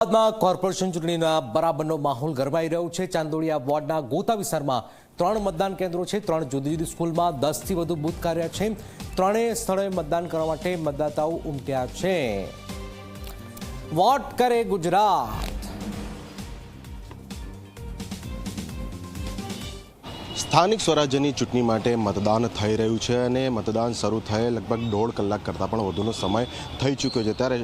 અમદાવાદમાં કોર્પોરેશન ચૂંટણીના બરાબરનો માહોલ ગરમાઈ રહ્યો છે। ચાંદોડિયા વોર્ડના ગોતા વિસ્તારમાં 3 મતદાન કેન્દ્રો છે। 3 જુદી જુદી સ્કૂલમાં 10થી વધુ બૂથ કાર્ય છે। ત્રણેય સ્થળોએ મતદાન કરવા માટે મતદાતાઓ ઉમટ્યા છે। વોટ કરે ગુજરાત। સ્થાનિક સ્વરાજ્યની ચૂંટણી માટે મતદાન થઈ રહ્યું છે અને મતદાન શરૂ થયે લગભગ 1.5 કલાક કરતાં પણ વધુનો સમય થઈ ચૂક્યો છે। ત્યારે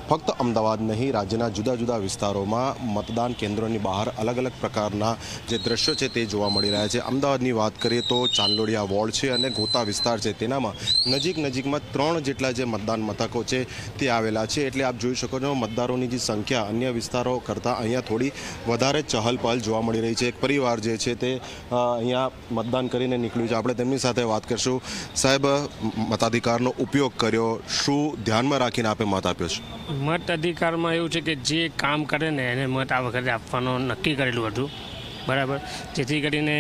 ફક્ત અમદાવાદ નહીં, રાજ્યના જુદા જુદા વિસ્તારોમાં મતદાન કેન્દ્રોની બહાર અલગ અલગ પ્રકારના જે દ્રશ્યો છે તે જોવા મળી રહ્યા છે। અમદાવાદની વાત કરીએ તો ચાંદોડિયા વોર્ડ છે અને ગોતા વિસ્તાર છે, તેનામાં નજીકમાં 3 જેટલા જે મતદાન મથકો છે તે આવેલા છે। એટલે આપ જોઈ શકો છો મતદારોની જે સંખ્યા અન્ય વિસ્તારો કરતાં અહીંયા થોડી વધારે ચહલ પહલ જોવા મળી રહી છે। એક પરિવાર જે છે તે અહીંયા મતદાન કરીને નીકળ્યું છે। આપણે તેમની સાથે વાત કરશું। સાહેબ, મતાધિકારનો ઉપયોગ કર્યો, શું ધ્યાનમાં રાખીને આપે મત આપ્યો છે? મત અધિકારમાં એવું છે કે જે કામ કરે ને એને મત આ વખતે આપવાનો નક્કી કરેલું હતું, બરાબર, જેથી કરીને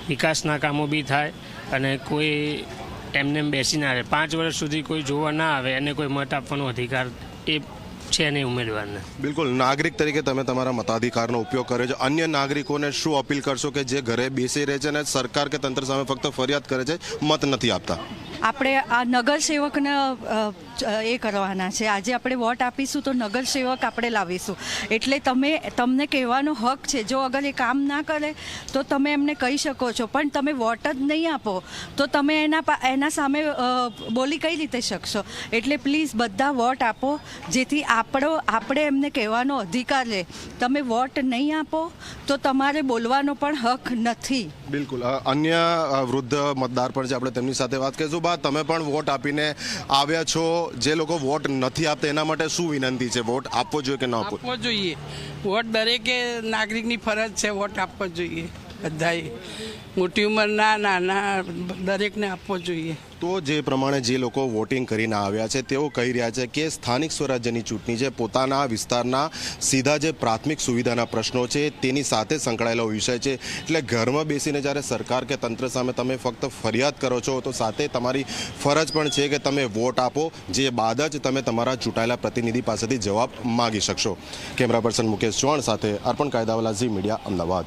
વિકાસના કામો બી થાય અને કોઈ એમને બેસી ના રહે। 5 વર્ષ સુધી કોઈ જોવા ના આવે અને કોઈ મત આપવાનો અધિકાર એ છે નહીં ઉમેદવારને। બિલકુલ, નાગરિક તરીકે તમે તમારા મતાધિકારનો ઉપયોગ કર્યો છે। અન્ય નાગરિકોને શું અપીલ કરશો કે જે ઘરે બેસી રહે છે અને સરકાર કે તંત્ર સામે ફક્ત ફરિયાદ કરે છે, મત નથી આપતા? આપણે આ નગરસેવકને એ કરવાના છે। આજે આપણે વોટ આપીશું તો નગરસેવક આપણે લાવીશું। એટલે તમને કહેવાનો હક છે। જો અગર એ કામ ના કરે તો તમે એમને કહી શકો છો, પણ તમે વોટ જ નહીં આપો તો તમે એના સામે બોલી કઈ રીતે શકશો? એટલે પ્લીઝ બધા વોટ આપો, જેથી આપણે એમને કહેવાનો અધિકાર છે। તમે વોટ નહીં આપો તો તમારે બોલવાનો પણ હક નથી। બિલકુલ, અન્ય વૃદ્ધ મતદાર પણ છે, આપણે તેમની સાથે વાત કરીશું। તમે પણ વોટ આપીને આવ્યા છો, જે લોકો વોટ નથી આપતા એના માટે શું વિનંતી છે? વોટ આપવો જોઈએ કે ન આપવો જોઈએ? વોટ દરેકે નાગરિકની ફરજ છે, વોટ આપવો જોઈએ। બધાએ મોટી ઉંમરના નાના દરેકને આપવો જોઈએ। તો જે પ્રમાણે જે લોકો વોટિંગ કરીને આવ્યા છે તેઓ કહી રહ્યા છે કે સ્થાનિક સ્વરાજ્યની ચૂંટણી છે, પોતાના વિસ્તારના સીધા જે પ્રાથમિક સુવિધાના પ્રશ્નો છે તેની સાથે સંકળાયેલો વિષય છે। એટલે ઘરમાં બેસીને જ્યારે સરકાર કે તંત્ર સામે તમે ફક્ત ફરિયાદ કરો છો તો સાથે તમારી ફરજ પણ છે કે તમે વોટ આપો, જે બાદ જ તમે તમારા ચૂંટાયેલા પ્રતિનિધિ પાસેથી જવાબ માગી શકશો। કેમેરા પર્સન મુકેશ ચૌહાણ સાથે અર્પણ કાયદાવાલા, ઝી મીડિયા, અમદાવાદ।